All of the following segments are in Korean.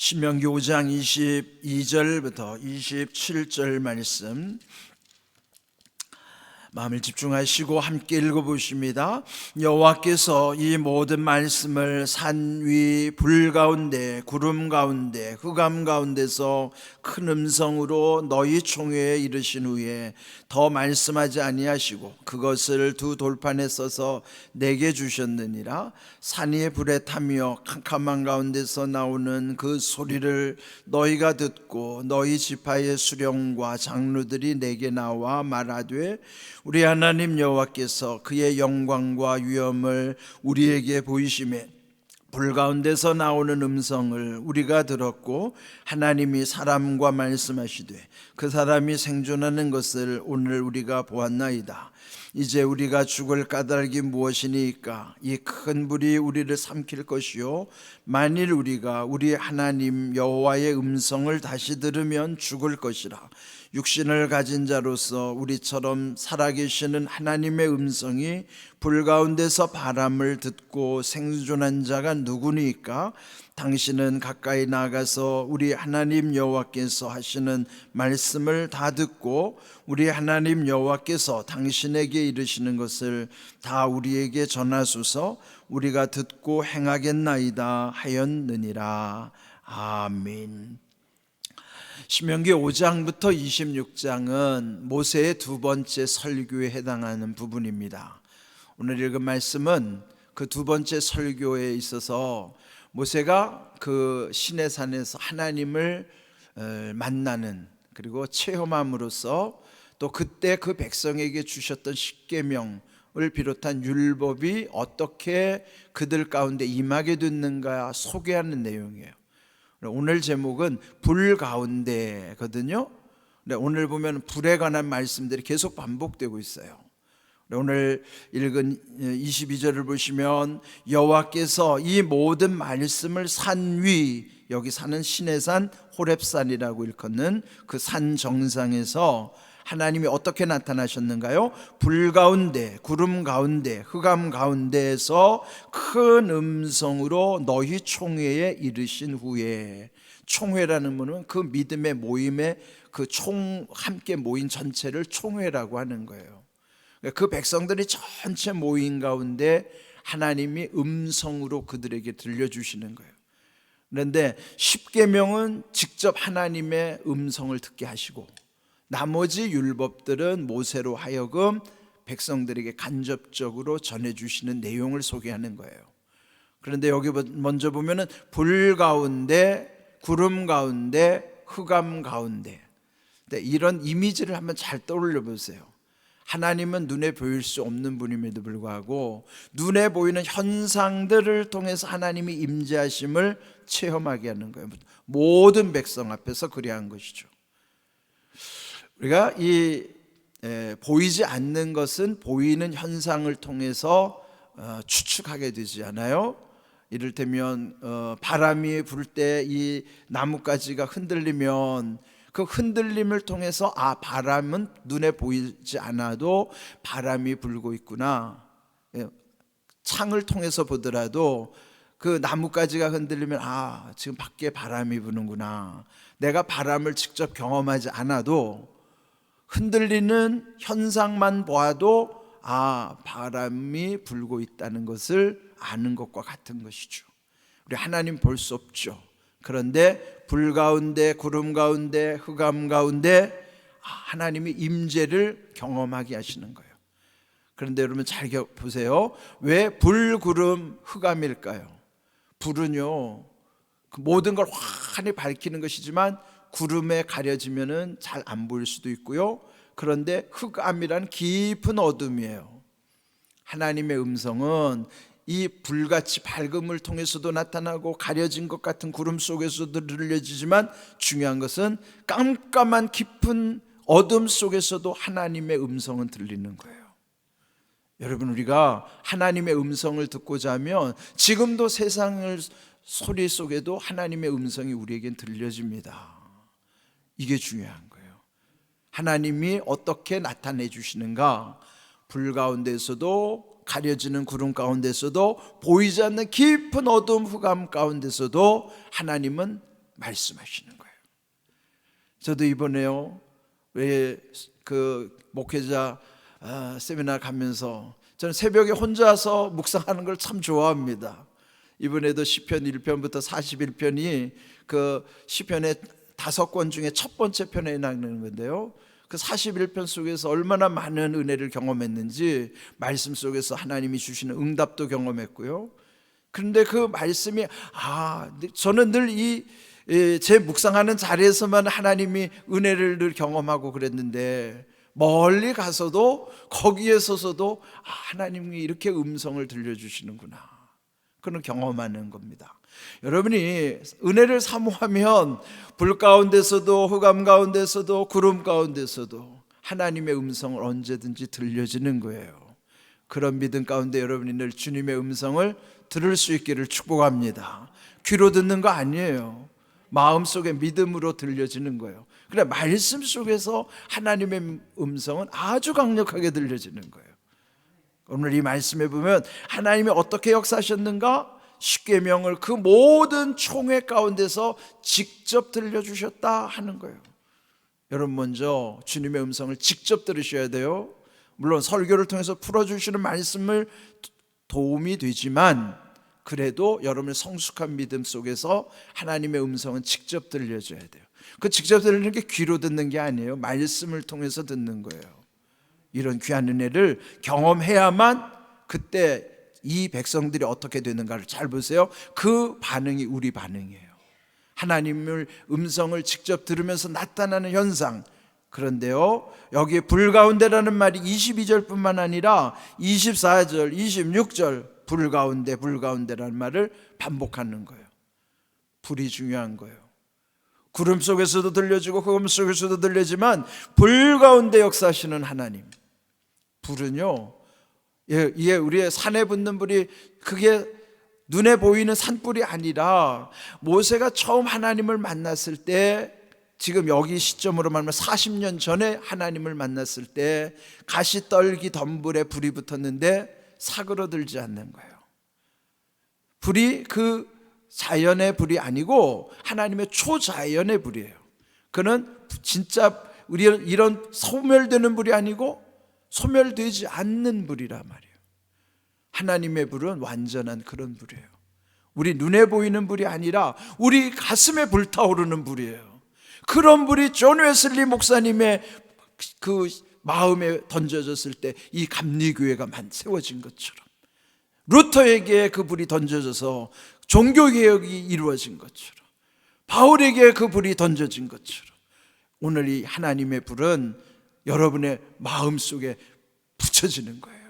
신명기 5장 22절부터 27절 말씀 마음을 집중하시고 함께 읽어보십니다. 여호와께서 이 모든 말씀을 산 위 불 가운데 구름 가운데 흑암 가운데서 큰 음성으로 너희 총회에 이르신 후에 더 말씀하지 아니하시고 그것을 두 돌판에 써서 내게 주셨느니라. 산 위에 불에 타며 캄캄한 가운데서 나오는 그 소리를 너희가 듣고 너희 지파의 수령과 장로들이 내게 나와 말하되 우리 하나님 여호와께서 그의 영광과 위엄을 우리에게 보이시매 불 가운데서 나오는 음성을 우리가 들었고 하나님이 사람과 말씀하시되 그 사람이 생존하는 것을 오늘 우리가 보았나이다. 이제 우리가 죽을 까닭이 무엇이니까? 이 큰 불이 우리를 삼킬 것이요 만일 우리가 우리 하나님 여호와의 음성을 다시 들으면 죽을 것이라. 육신을 가진 자로서 우리처럼 살아계시는 하나님의 음성이 불 가운데서 바람을 듣고 생존한 자가 누구니까? 당신은 가까이 나가서 우리 하나님 여호와께서 하시는 말씀을 다 듣고 우리 하나님 여호와께서 당신에게 이르시는 것을 다 우리에게 전하소서. 우리가 듣고 행하겠나이다 하였느니라. 아멘. 신명기 5장부터 26장은 모세의 두 번째 설교에 해당하는 부분입니다. 오늘 읽은 말씀은 그 두 번째 설교에 있어서 모세가 그 시내산에서 하나님을 만나는 그리고 체험함으로써 또 그때 그 백성에게 주셨던 십계명을 비롯한 율법이 어떻게 그들 가운데 임하게 됐는가 소개하는 내용이에요. 오늘 제목은 불 가운데거든요. 오늘 보면 불에 관한 말씀들이 계속 반복되고 있어요. 오늘 읽은 22절을 보시면 여호와께서 이 모든 말씀을 산 위, 여기 사는 시내산 호렙산이라고 일컫는 그 산 정상에서 하나님이 어떻게 나타나셨는가요? 불 가운데, 구름 가운데, 흑암 가운데에서 큰 음성으로 너희 총회에 이르신 후에, 총회라는 것은 그 믿음의 모임의 그 함께 모인 전체를 총회라고 하는 거예요. 그 백성들이 전체 모인 가운데 하나님이 음성으로 그들에게 들려주시는 거예요. 그런데 십계명은 직접 하나님의 음성을 듣게 하시고 나머지 율법들은 모세로 하여금 백성들에게 간접적으로 전해주시는 내용을 소개하는 거예요. 그런데 여기 먼저 보면은 불 가운데, 구름 가운데, 흑암 가운데, 이런 이미지를 한번 잘 떠올려 보세요. 하나님은 눈에 보일 수 없는 분임에도 불구하고 눈에 보이는 현상들을 통해서 하나님이 임재하심을 체험하게 하는 거예요. 모든 백성 앞에서 그리한 것이죠. 우리가 보이지 않는 것은 보이는 현상을 통해서 추측하게 되지 않아요? 이를테면 바람이 불 때 이 나뭇가지가 흔들리면 그 흔들림을 통해서 바람은 눈에 보이지 않아도 바람이 불고 있구나. 창을 통해서 보더라도 그 나뭇가지가 흔들리면 지금 밖에 바람이 부는구나. 내가 바람을 직접 경험하지 않아도 흔들리는 현상만 보아도 바람이 불고 있다는 것을 아는 것과 같은 것이죠. 우리 하나님 볼 수 없죠. 그런데 불 가운데, 구름 가운데, 흑암 가운데 하나님이 임재를 경험하게 하시는 거예요. 그런데 여러분 잘 보세요. 왜 불, 구름, 흑암일까요? 불은요, 모든 걸 환히 밝히는 것이지만 구름에 가려지면은 잘 안 보일 수도 있고요. 그런데 흑암이란 깊은 어둠이에요. 하나님의 음성은 이 불같이 밝음을 통해서도 나타나고 가려진 것 같은 구름 속에서도 들려지지만 중요한 것은 깜깜한 깊은 어둠 속에서도 하나님의 음성은 들리는 거예요. 여러분, 우리가 하나님의 음성을 듣고자 하면 지금도 세상을 소리 속에도 하나님의 음성이 우리에겐 들려집니다. 이게 중요한 거예요. 하나님이 어떻게 나타내 주시는가? 불 가운데서도 가려지는 구름 가운데서도 보이지 않는 깊은 어둠 흑암 가운데서도 하나님은 말씀하시는 거예요. 저도 이번에요, 왜 그 목회자 세미나 가면서 저는 새벽에 혼자서 묵상하는 걸 참 좋아합니다. 이번에도 시편 1편부터 41편이 그 시편의 5권 중에 첫 번째 편에 나오는 건데요, 그 41편 속에서 얼마나 많은 은혜를 경험했는지 말씀 속에서 하나님이 주시는 응답도 경험했고요. 그런데 그 말씀이 저는 늘 제 묵상하는 자리에서만 하나님이 은혜를 늘 경험하고 그랬는데, 멀리 가서도 거기에 서서도 하나님이 이렇게 음성을 들려주시는구나, 그런 경험하는 겁니다. 여러분이 은혜를 사모하면 불 가운데서도 흑암 가운데서도 구름 가운데서도 하나님의 음성을 언제든지 들려지는 거예요. 그런 믿음 가운데 여러분이 늘 주님의 음성을 들을 수 있기를 축복합니다. 귀로 듣는 거 아니에요. 마음속에 믿음으로 들려지는 거예요. 그래, 말씀 속에서 하나님의 음성은 아주 강력하게 들려지는 거예요. 오늘 이 말씀에 보면 하나님이 어떻게 역사하셨는가? 십계명을 그 모든 총회 가운데서 직접 들려주셨다 하는 거예요. 여러분, 먼저 주님의 음성을 직접 들으셔야 돼요. 물론 설교를 통해서 풀어주시는 말씀을 도움이 되지만, 그래도 여러분의 성숙한 믿음 속에서 하나님의 음성은 직접 들려줘야 돼요. 그 직접 들리는 게 귀로 듣는 게 아니에요. 말씀을 통해서 듣는 거예요. 이런 귀한 은혜를 경험해야만 그때 이 백성들이 어떻게 되는가를 잘 보세요. 그 반응이 우리 반응이에요. 하나님의 음성을 직접 들으면서 나타나는 현상. 그런데요, 여기에 불 가운데라는 말이 22절뿐만 아니라 24절, 26절 불 가운데라는 말을 반복하는 거예요. 불이 중요한 거예요. 구름 속에서도 들려지고 흑암 속에서도 들리지만 불 가운데 역사하시는 하나님. 불은요, 이게 우리의 산에 붙는 불이 그게 눈에 보이는 산불이 아니라, 모세가 처음 하나님을 만났을 때, 지금 여기 시점으로 말하면 40년 전에 하나님을 만났을 때 가시떨기 덤불에 불이 붙었는데 사그러들지 않는 거예요. 불이 그 자연의 불이 아니고 하나님의 초자연의 불이에요. 그는 진짜 우리 이런 소멸되는 불이 아니고 소멸되지 않는 불이란 말이에요. 하나님의 불은 완전한 그런 불이에요. 우리 눈에 보이는 불이 아니라 우리 가슴에 불타오르는 불이에요. 그런 불이 존 웨슬리 목사님의 그 마음에 던져졌을 때 이 감리교회가 세워진 것처럼, 루터에게 그 불이 던져져서 종교개혁이 이루어진 것처럼, 바울에게 그 불이 던져진 것처럼, 오늘 이 하나님의 불은 여러분의 마음속에 붙여지는 거예요.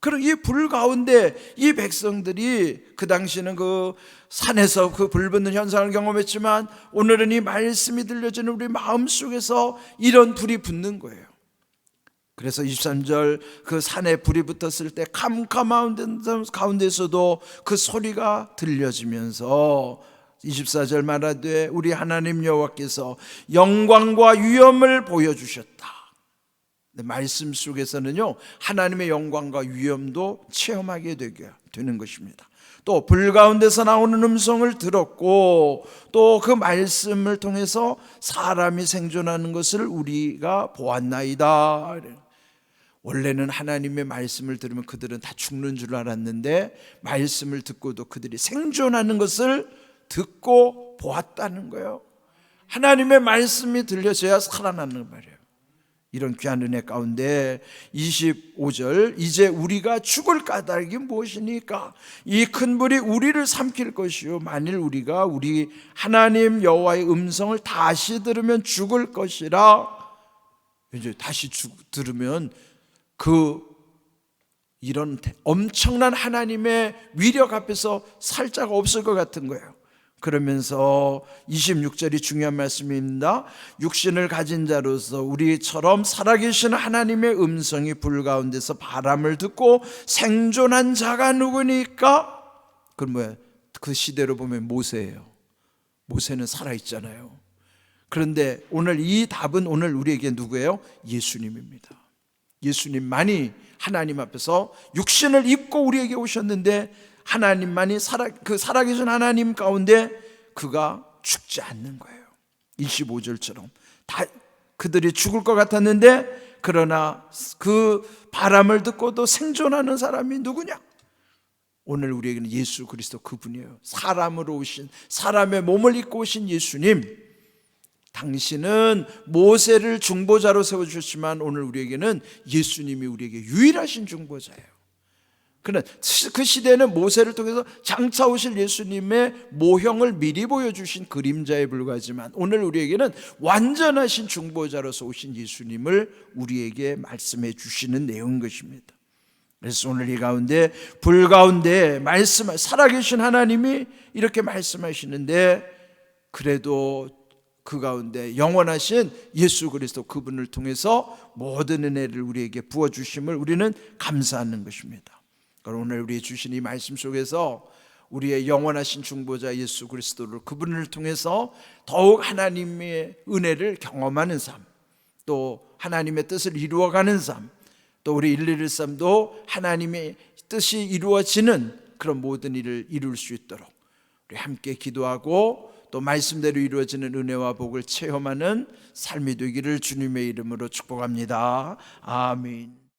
그럼 이 불 가운데 이 백성들이 그 당시는 그 산에서 그 불 붙는 현상을 경험했지만, 오늘은 이 말씀이 들려지는 우리 마음속에서 이런 불이 붙는 거예요. 그래서 23절 그 산에 불이 붙었을 때 캄캄한 가운데서도 그 소리가 들려지면서 24절 말하되 우리 하나님 여호와께서 영광과 위엄을 보여주셨다. 말씀 속에서는요, 하나님의 영광과 위엄도 체험하게 되는 것입니다. 또 불 가운데서 나오는 음성을 들었고, 또 그 말씀을 통해서 사람이 생존하는 것을 우리가 보았나이다. 원래는 하나님의 말씀을 들으면 그들은 다 죽는 줄 알았는데, 말씀을 듣고도 그들이 생존하는 것을 듣고 보았다는 거예요. 하나님의 말씀이 들려져야 살아나는 말이에요. 이런 귀한 은혜 가운데 25절 이제 우리가 죽을 까닭이 무엇이니까? 이 큰 불이 우리를 삼킬 것이요 만일 우리가 우리 하나님 여호와의 음성을 다시 들으면 죽을 것이라. 이제 다시 들으면 이런 엄청난 하나님의 위력 앞에서 살짝 없을 것 같은 거예요. 그러면서 26절이 중요한 말씀입니다. 육신을 가진 자로서 우리처럼 살아계신 하나님의 음성이 불 가운데서 바람을 듣고 생존한 자가 누구니까? 그건 뭐야? 그 시대로 보면 모세예요. 모세는 살아있잖아요. 그런데 오늘 이 답은 오늘 우리에게 누구예요? 예수님입니다. 예수님만이 하나님 앞에서 육신을 입고 우리에게 오셨는데, 하나님만이 살아계신 하나님 가운데 그가 죽지 않는 거예요. 25절처럼 다 그들이 죽을 것 같았는데 그러나 그 바람을 듣고도 생존하는 사람이 누구냐? 오늘 우리에게는 예수 그리스도 그분이에요. 사람으로 오신, 사람의 몸을 입고 오신 예수님. 당신은 모세를 중보자로 세워주셨지만 오늘 우리에게는 예수님이 우리에게 유일하신 중보자예요. 그러나 그 시대는 모세를 통해서 장차 오실 예수님의 모형을 미리 보여주신 그림자에 불과하지만 오늘 우리에게는 완전하신 중보자로서 오신 예수님을 우리에게 말씀해 주시는 내용인 것입니다. 그래서 오늘 이 가운데 불 가운데 살아계신 하나님이 이렇게 말씀하시는데 그래도 그 가운데 영원하신 예수 그리스도 그분을 통해서 모든 은혜를 우리에게 부어주심을 우리는 감사하는 것입니다. 오늘 우리 주신 이 말씀 속에서 우리의 영원하신 중보자 예수 그리스도를 그분을 통해서 더욱 하나님의 은혜를 경험하는 삶, 또 하나님의 뜻을 이루어가는 삶, 또 우리 111삶도 하나님의 뜻이 이루어지는 그런 모든 일을 이룰 수 있도록 우리 함께 기도하고 또 말씀대로 이루어지는 은혜와 복을 체험하는 삶이 되기를 주님의 이름으로 축복합니다. 아멘.